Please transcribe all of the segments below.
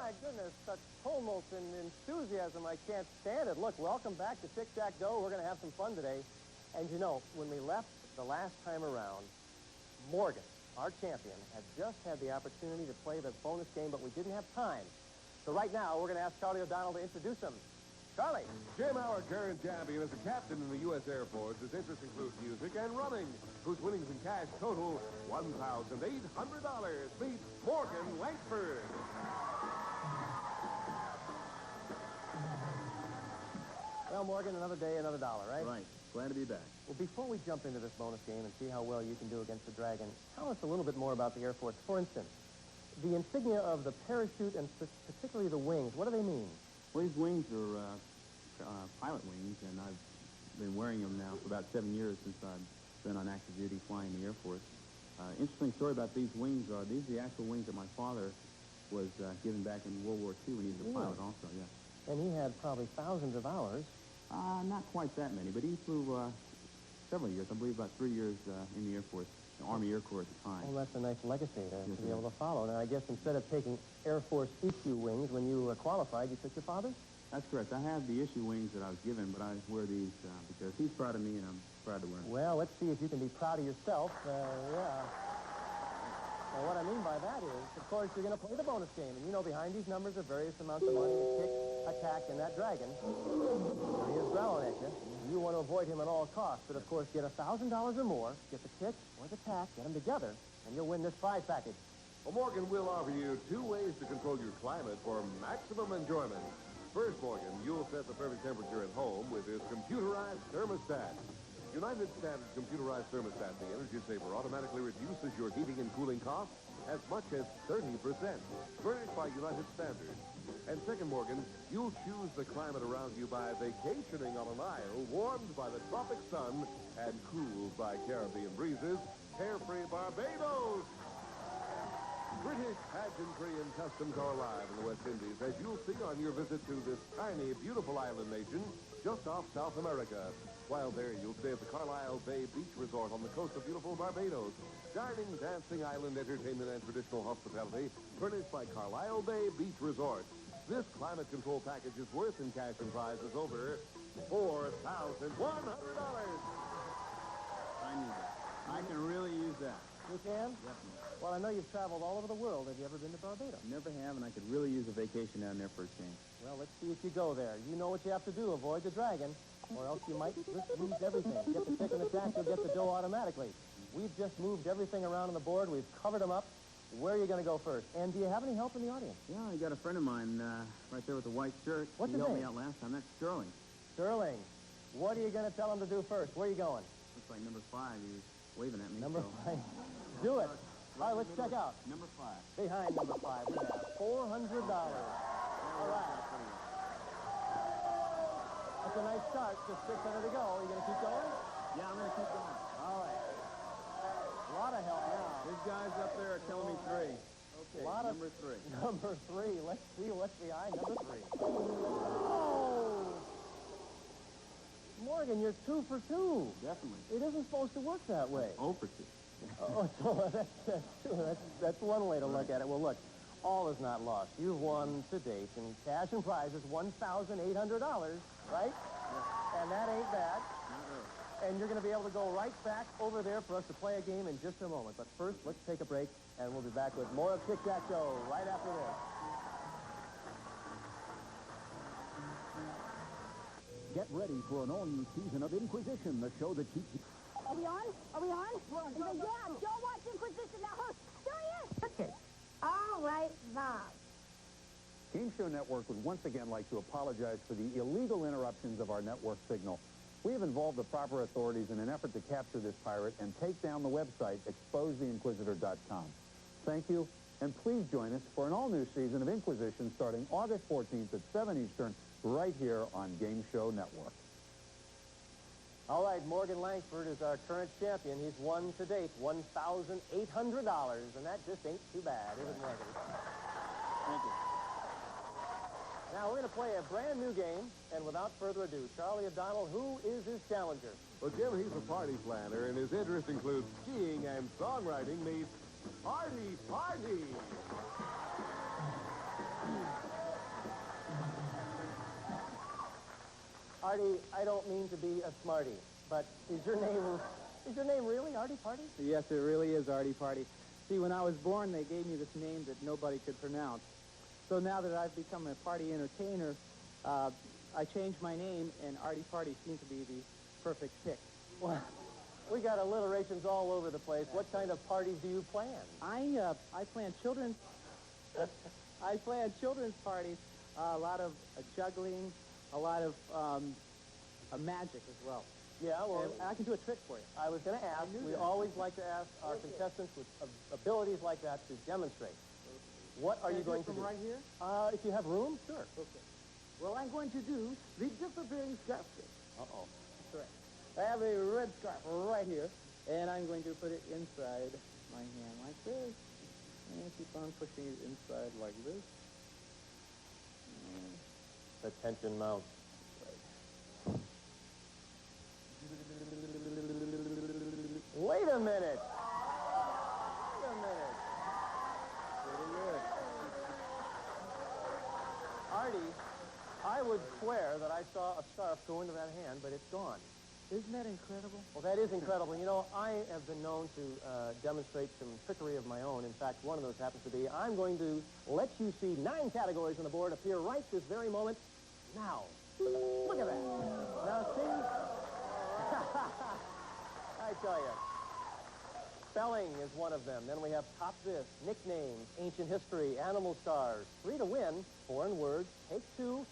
my goodness, such tumult and enthusiasm. I can't stand it. Look, welcome back to Tic-Tac-Dough. We're going to have some fun today. And you know, when we left the last time around, Morgan, our champion, had just had the opportunity to play the bonus game, but we didn't have time. So right now, we're going to ask Charlie O'Donnell to introduce him. Charlie. Jim, our current champion, is a captain in the U.S. Air Force. His interests include music and running, whose winnings in cash total $1,800. Meet Morgan Langsford. Well, Morgan, another day, another dollar, right? Right. Glad to be back. Well, before we jump into this bonus game and see how well you can do against the Dragon, tell us a little bit more about the Air Force. For instance, the insignia of the parachute and particularly the wings, what do they mean? Well, these wings are pilot wings, and I've been wearing them now for about 7 years since I've been on active duty flying the Air Force. Interesting story about these wings are these are the actual wings that my father was given back in World War II when he was a pilot also, yeah. And he had probably thousands of hours. Not quite that many, but he flew several years, I believe about 3 years in the Air Force, the Army Air Corps at the time. Well, that's a nice legacy to Yes, be able to follow. Now, I guess instead of taking Air Force issue wings when you qualified, you took your father's? That's correct. I have the issue wings that I was given, but I wear these because he's proud of me and I'm proud to wear them. Well, let's see if you can be proud of yourself. Yeah. Well, what I mean by that is, of course, you're going to play the bonus game. And you know behind these numbers are various amounts of money to kick, attack, and that Dragon. There he is growling at you. You want to avoid him at all costs, but of course, get $1,000 or more, get the kick or the attack, get them together, and you'll win this prize package. Well, Morgan will offer you 2 ways to control your climate for maximum enjoyment. First, Morgan, you'll set the perfect temperature at home with his computerized thermostat. United Standard computerized thermostat, the Energy Saver, automatically reduces your heating and cooling costs as much as 30%, furnished by United Standard. And second, Morgan, you'll choose the climate around you by vacationing on an isle warmed by the tropic sun and cooled by Caribbean breezes, carefree Barbados. British pageantry and customs are alive in the West Indies, as you'll see on your visit to this tiny, beautiful island nation just off South America. While there, you'll stay at the Carlisle Bay Beach Resort on the coast of beautiful Barbados. Dining, dancing, island entertainment, and traditional hospitality furnished by Carlisle Bay Beach Resort. This climate control package is worth in cash and prizes over $4,100. I need that. I can really use that. You can? Definitely. Well, I know you've traveled all over the world. Have you ever been to Barbados? Never have, and I could really use a vacation down there for a change. Well, let's see if you go there. You know what you have to do. Avoid the Dragon, or else you might just lose everything. Get the kick and attack, you'll get the dough automatically. We've just moved everything around on the board. We've covered them up. Where are you going to go first? And do you have any help in the audience? Yeah, I got a friend of mine right there with the white shirt. What's he his helped name? me out last time. That's Sterling. Sterling, what are you going to tell him to do first? Where are you going? Looks like number 5. He was waving at me. Number so. 5. Do it. All right, let's check out. Number 5. Behind number 5, we have $400. All right. That's a nice start. Just 600 to go. Are you going to keep going? Yeah, I'm going to keep going. All right. A lot of help now. These guys up there are telling me 3. Okay, number 3. Number 3. Let's see what's behind number 3. Oh! Morgan, you're 2 for 2. Definitely. It isn't supposed to work that way. 0 for 2. Oh, so that's one way to look at it. Well, look, all is not lost. You've won to date in cash and prizes $1,800, right? Yeah. And that ain't bad. Not really. And you're going to be able to go right back over there for us to play a game in just a moment. But first, let's take a break, and we'll be back with more of Tic-Tac-Dough right after this. Get ready for an all-new season of Inquisition, the show that keeps you... Are we on? Are we on? Yeah, don't watch Inquisition now. Host, there he is. Okay. All right, Bob. Game Show Network would once again like to apologize for the illegal interruptions of our network signal. We have involved the proper authorities in an effort to capture this pirate and take down the website, exposetheinquisitor.com. Thank you, and please join us for an all-new season of Inquisition starting August 14th at 7 Eastern, right here on Game Show Network. All right, Morgan Langsford is our current champion. He's won to date $1,800, and that just ain't too bad, is it, Morgan? Thank you. Now, we're going to play a brand new game, and without further ado, Charlie O'Donnell, who is his challenger? Well, Jim, he's a party planner, and his interests include skiing and songwriting meets party. Artie, I don't mean to be a smarty, but is your name really Artie Party? Yes, it really is Artie Party. See, when I was born, they gave me this name that nobody could pronounce. So now that I've become a party entertainer, I changed my name, and Artie Party seems to be the perfect pick. Well, we got alliterations all over the place. What kind of parties do you plan? I plan children's parties, a lot of juggling, a lot of magic as well. Yeah, well, And I can do a trick for you. I was going to ask, we always like to ask our contestants with abilities like that to demonstrate. What are you going to do? Right here? If you have room, sure. Okay. Well, I'm going to do the disappearing scarf trick. Uh-oh. Correct. I have a red scarf right here, and I'm going to put it inside my hand like this. And keep on pushing it inside like this. The tension mounts. Wait a minute. Wait a minute. Pretty good. Artie, I would swear that I saw a scarf go into that hand, but it's gone. Isn't that incredible? Well, that is incredible. You know, I have been known to demonstrate some trickery of my own. In fact, one of those happens to be, I'm going to let you see 9 categories on the board appear right this very moment. Now, look at that. Now, see? I tell you. Spelling is one of them. Then we have Top This, nicknames, ancient history, animal stars. 3 to win, foreign words, take 2,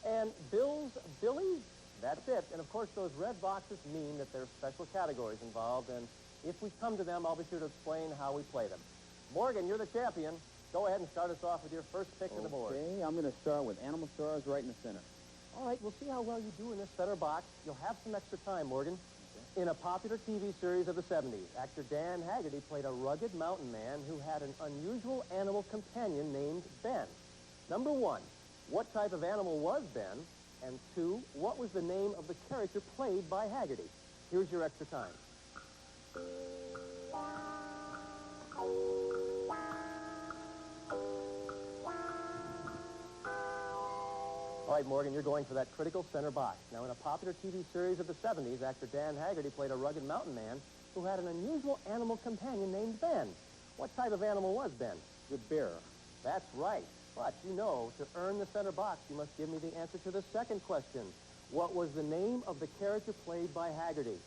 and Bills, Billies. That's it. And, of course, those red boxes mean that there are special categories involved, and if we come to them, I'll be sure to explain how we play them. Morgan, you're the champion. Go ahead and start us off with your first pick of the board. Okay, I'm going to start with animal stars right in the center. All right, we'll see how well you do in this center box. You'll have some extra time, Morgan. In a popular TV series of the 70s, actor Dan Haggerty played a rugged mountain man who had an unusual animal companion named Ben. Number 1, what type of animal was Ben? And 2, what was the name of the character played by Haggerty? Here's your extra time. All right, Morgan, you're going for that critical center box. Now, in a popular TV series of the 70s, actor Dan Haggerty played a rugged mountain man who had an unusual animal companion named Ben. What type of animal was Ben? The bear. That's right. But, you know, to earn the center box, you must give me the answer to the second question. What was the name of the character played by Haggerty?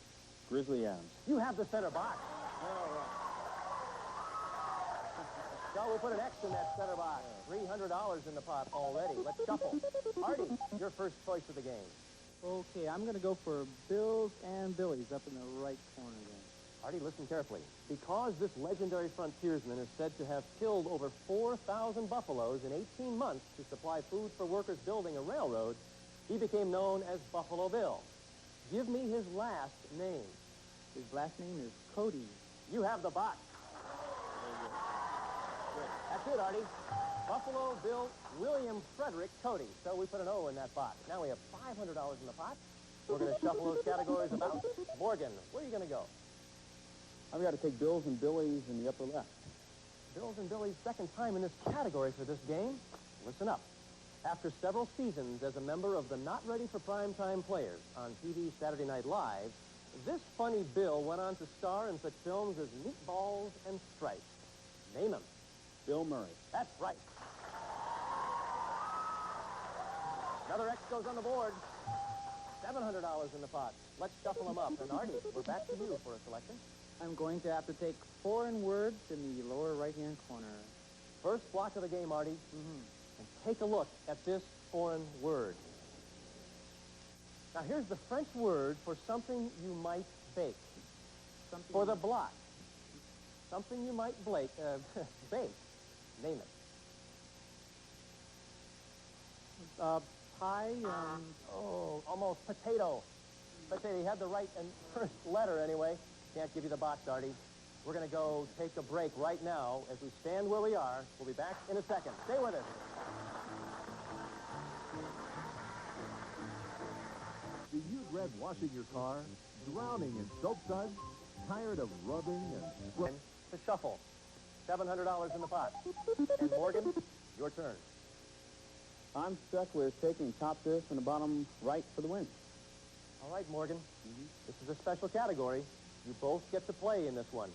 Grizzly Adams. You have the center box. All right. So we'll put an X in that center box. $300 in the pot already. Let's shuffle. Artie, your first choice of the game. Okay, I'm going to go for Bills and Billies up in the right corner there. Artie, listen carefully. Because this legendary frontiersman is said to have killed over 4,000 buffaloes in 18 months to supply food for workers building a railroad, he became known as Buffalo Bill. Give me his last name. His last name is Cody. You have the box. Good. That's it, Artie. Buffalo Bill William Frederick Cody. So we put an O in that box. Now we have $500 in the pot. We're going to shuffle those categories about. Morgan, where are you going to go? I've got to take Bills and Billies in the upper left. Bills and Billy's second time in this category for this game. Listen up. After several seasons as a member of the Not Ready for Primetime Players on TV Saturday Night Live, this funny Bill went on to star in such films as Meatballs and Stripes. Name him. Bill Murray. That's right. Another X goes on the board. $700 in the pot. Let's shuffle them up. And Artie, we're back to you for a selection. I'm going to have to take foreign words in the lower right-hand corner. First block of the game, Artie. And take a look at this foreign word. Now, here's the French word for something you might bake. Something For the block. Something you might bake. Name it. Pie. Oh, almost potato. Potato. You had the right and first letter anyway. Can't give you the box, Artie. We're going to go take a break right now. As we stand where we are, we'll be back in a second. Stay with us. Do you dread washing your car? Drowning in soap suds? Tired of rubbing and... To shuffle. $700 in the pot. And Morgan, your turn. I'm stuck with taking Top This in the bottom right for the win. All right, Morgan. This is a special category. You both get to play in this one.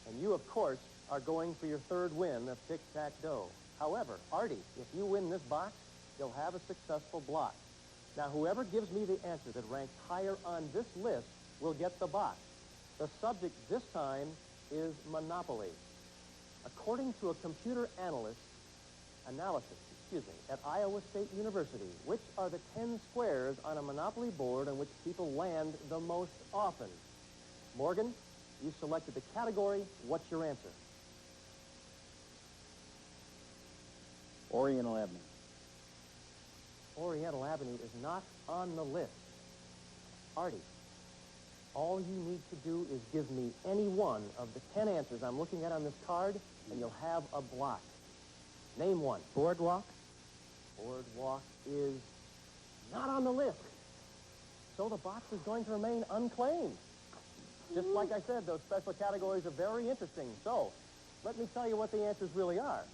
And you, of course, are going for your third win of tic-tac-toe. However, Artie, if you win this box, you'll have a successful block. Now, whoever gives me the answer that ranks higher on this list will get the box. The subject this time is Monopoly. According to a computer analysis at Iowa State University, which are the 10 squares on a Monopoly board on which people land the most often? Morgan, you selected the category. What's your answer? Oriental Avenue. Oriental Avenue is not on the list. Artie, all you need to do is give me any one of the 10 answers I'm looking at on this card, and you'll have a block. Name one. Boardwalk. Boardwalk is not on the list. So the box is going to remain unclaimed. Just like I said, those special categories are very interesting. So, let me tell you what the answers really are.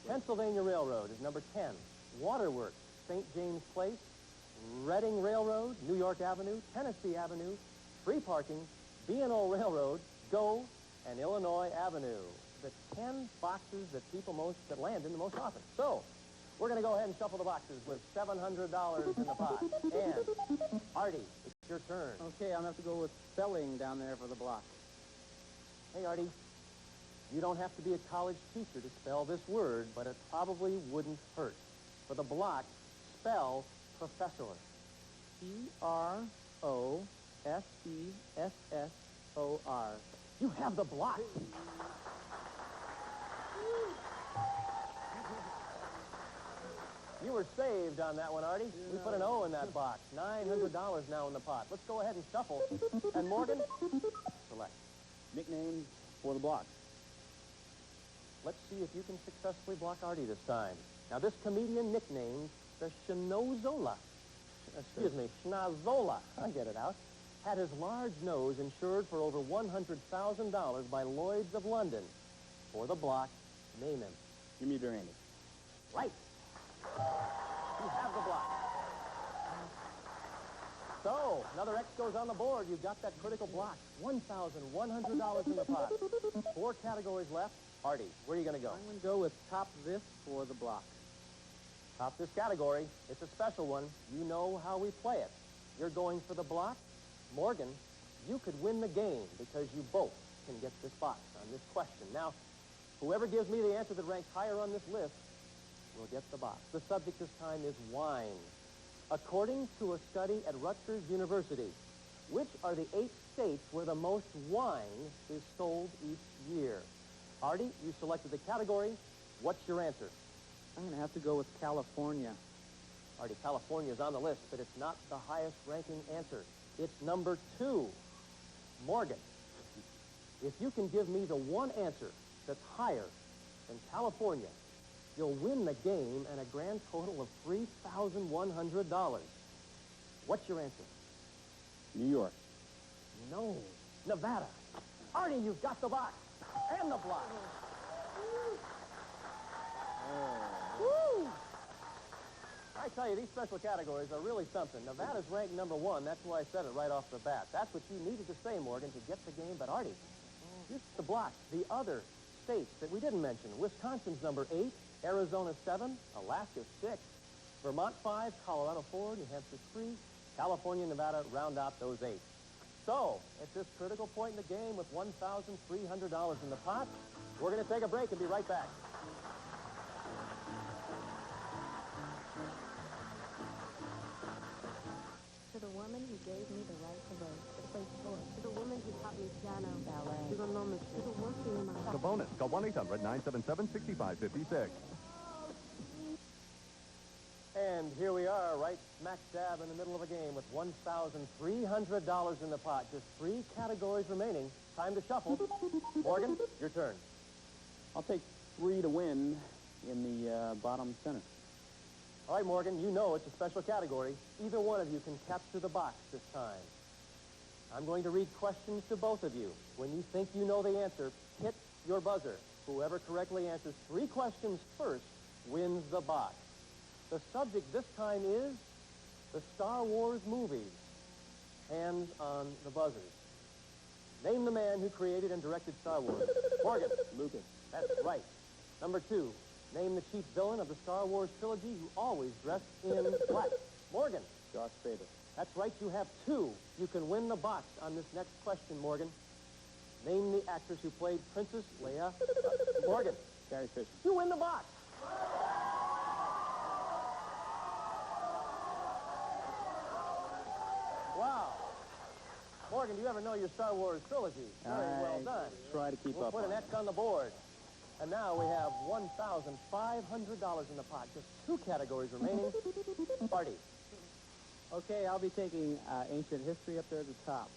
Pennsylvania Railroad is number 10. Waterworks, St. James Place, Reading Railroad, New York Avenue, Tennessee Avenue, Free Parking, B&O Railroad, Go, and Illinois Avenue. The 10 boxes that that land in the most often. So, we're going to go ahead and shuffle the boxes with $700 in the pot. And, Artie, it's your turn. Okay, I'll have to go with spelling down there for the block. Hey, Artie, you don't have to be a college teacher to spell this word, but it probably wouldn't hurt. For the block, spell professor. Professor. You have the block. You were saved on that one, Artie. We put an O in that box. $900 now in the pot. Let's go ahead and shuffle. And Morgan, select. Nicknames for the block. Let's see if you can successfully block Artie this time. Now, this comedian nicknamed the Schnozola, Schnazola, I get it out, had his large nose insured for over $100,000 by Lloyd's of London. For the block, name him. Jimmy Durante. Right. You have the block. So, another X goes on the board. You've got that critical block. $1,100 in the pot. 4 categories left. Artie, where are you going to go? I'm going to go with top this for the block. Top this category. It's a special one. You know how we play it. You're going for the block. Morgan, you could win the game because you both can get this box on this question. Now, whoever gives me the answer that ranks higher on this list will get the box. The subject this time is wine. According to a study at Rutgers University, which are the 8 states where the most wine is sold each year? Artie, you selected the category. What's your answer? I'm going to have to go with California. Artie, California is on the list, but it's not the highest ranking answer. It's number 2. Morgan, if you can give me the one answer that's higher than California, you'll win the game and a grand total of $3,100. What's your answer? New York. No, Nevada. Artie, you've got the box and the block. Woo! I tell you, these special categories are really something. Nevada's ranked number 1. That's why I said it right off the bat. That's what you needed to say, Morgan, to get the game. But Artie, this is the block. The other states that we didn't mention. Wisconsin's number 8. Arizona 7, Alaska 6, Vermont 5, Colorado 4, New Hampshire 3, California and Nevada round out those 8. So, at this critical point in the game with $1,300 in the pot, we're going to take a break and be right back. To the woman who gave me the right to vote, to play sports, to the woman who taught me piano, ballet, to the woman, to the working woman. The bonus. Call 1-800-977-6556. And here we are, right smack dab in the middle of a game with $1,300 in the pot. Just 3 categories remaining. Time to shuffle. Morgan, your turn. I'll take 3 to win in the bottom center. All right, Morgan, you know it's a special category. Either one of you can capture the box this time. I'm going to read questions to both of you. When you think you know the answer, hit your buzzer. Whoever correctly answers 3 questions first wins the box. The subject this time is the Star Wars movies. Hands on the buzzers. Name the man who created and directed Star Wars. Morgan. Lucas. That's right. Number 2. Name the chief villain of the Star Wars trilogy who always dressed in black. Morgan. Darth Vader. That's right, you have 2. You can win the box on this next question, Morgan. Name the actress who played Princess Leia. Morgan. Carrie Fisher. You win the box. Wow. Morgan, do you ever know your Star Wars trilogy? Very well done. Try to keep We'll up put on an it. X on the board. And now we have $1,500 in the pot. Just 2 categories remaining. Artie. Okay, I'll be taking ancient history up there at the top.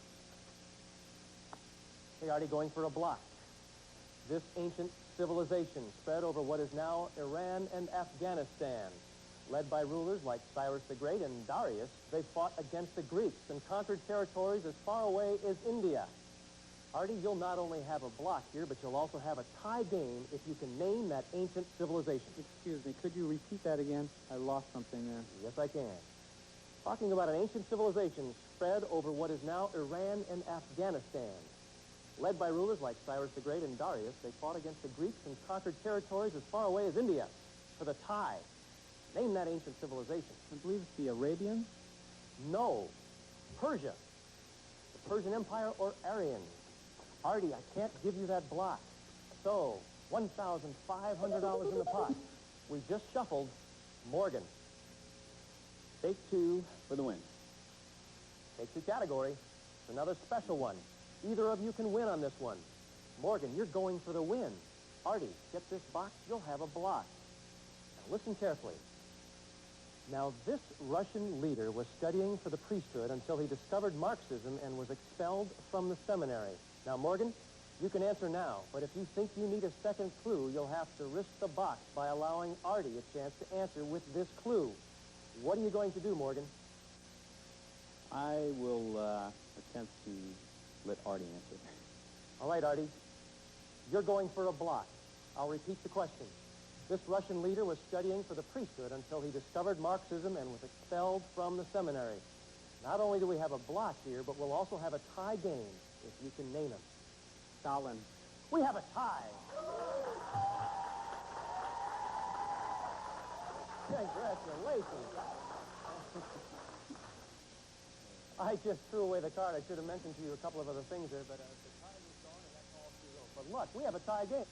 Hey, Artie, going for a block. This ancient civilization spread over what is now Iran and Afghanistan. Led by rulers like Cyrus the Great and Darius, they fought against the Greeks and conquered territories as far away as India. Artie, you'll not only have a block here, but you'll also have a tie game if you can name that ancient civilization. Excuse me, could you repeat that again? I lost something there. Yes, I can. Talking about an ancient civilization spread over what is now Iran and Afghanistan. Led by rulers like Cyrus the Great and Darius, they fought against the Greeks and conquered territories as far away as India. For the tie, name that ancient civilization. I believe it's the Arabians. No. Persia. The Persian Empire or Aryans. Artie, I can't give you that block. So, $1,500 in the pot. We just shuffled Morgan. Take 2 for the win. Take 2 category. It's another special one. Either of you can win on this one. Morgan, you're going for the win. Artie, get this box, you'll have a block. Now listen carefully. Now, this Russian leader was studying for the priesthood until he discovered Marxism and was expelled from the seminary. Now, Morgan, you can answer now, but if you think you need a second clue, you'll have to risk the box by allowing Artie a chance to answer with this clue. What are you going to do, Morgan? I will attempt to let Artie answer. All right, Artie. You're going for a block. I'll repeat the question. This Russian leader was studying for the priesthood until he discovered Marxism and was expelled from the seminary. Not only do we have a block here, but we'll also have a tie game, if you can name him. Stalin. We have a tie. Congratulations. I just threw away the card. I should have mentioned to you a couple of other things there, but the tie was gone, and that's all she wrote. But look, we have a tie game.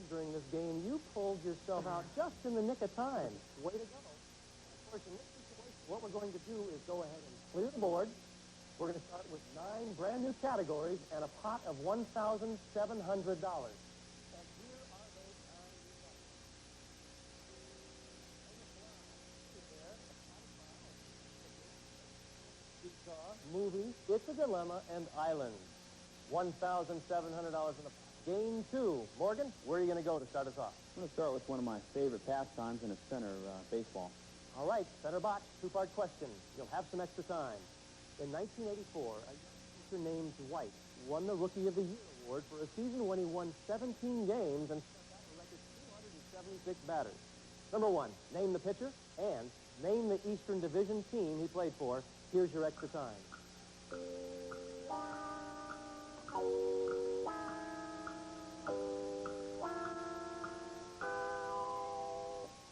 During this game, you pulled yourself out just in the nick of time. Way to go. Of course, in this situation, what we're going to do is go ahead and clear the board. We're going to start with 9 brand new categories and a pot of $1,700. And here are those 9 results. Movie, It's a Dilemma, and Island. $1,700 in the pot. Game 2. Morgan, where are you going to go to start us off? I'm going to start with one of my favorite pastimes in a center, baseball. All right, center box, 2-part question. You'll have some extra time. In 1984, a pitcher named Dwight won the Rookie of the Year award for a season when he won 17 games and struck out a record 276 batters. Number 1, name the pitcher, and name the Eastern Division team he played for. Here's your extra time.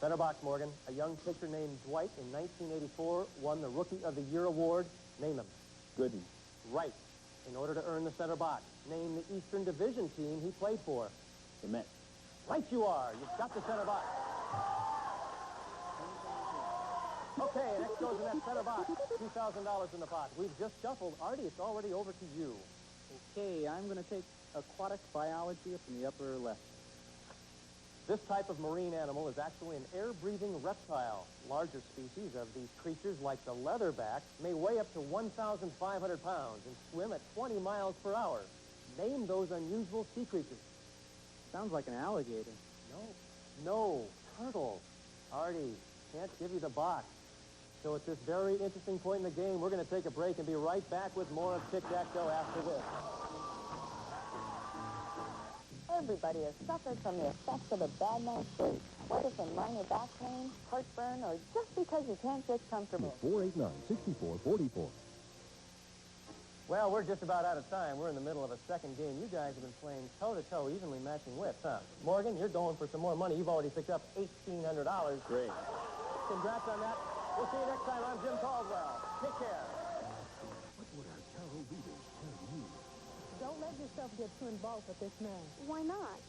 Center box, Morgan. A young pitcher named Dwight in 1984 won the Rookie of the Year award. Name him. Gooden. Right. In order to earn the center box, name the Eastern Division team he played for. The Mets. Right you are. You've got the center box. Okay, next goes in that center box. $2,000 in the pot. We've just shuffled. Artie, it's already over to you. Okay, I'm going to take aquatic biology up in the upper left. This type of marine animal is actually an air-breathing reptile. Larger species of these creatures, like the leatherback, may weigh up to 1,500 pounds and swim at 20 miles per hour. Name those unusual sea creatures. Sounds like an alligator. No, turtle. Artie, can't give you the box. So at this very interesting point in the game, we're going to take a break and be right back with more of Tic-Tac-Toe after this. Everybody has suffered from the effects of a bad night's sleep, whether from minor back pain, heartburn, or just because you can't get comfortable. 489-6444. Well, we're just about out of time. We're in the middle of a second game. You guys have been playing toe-to-toe, evenly matching whips, huh? Morgan, you're going for some more money. You've already picked up $1,800. Great. Congrats on that. We'll see you next time. I'm Jim Caldwell. Take care. What would our tarot readers tell you? Don't let yourself get too involved with this man. Why not?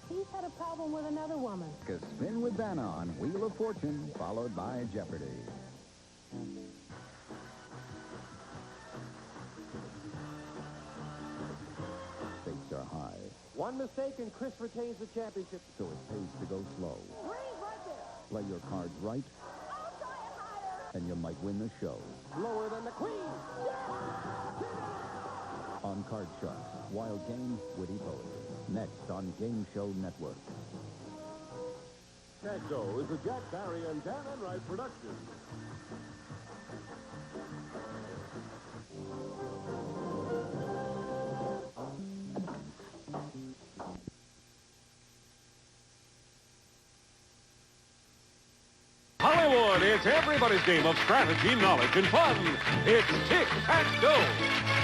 He's had a problem with another woman. A spin with Vanna on Wheel of Fortune, followed by Jeopardy. Stakes are high, One mistake and Chris retains the championship. so it pays to go slow. Green right there. Play your cards right, Oh, try it higher. and you might win the show. Lower than the queen. On Card Sharks, wild games, witty poetry. Next on Game Show Network. Catco is a Jack Barry and Dan Enright production. Hollywood, it's everybody's game of strategy, knowledge, and fun. It's Tic-Tac-Toe.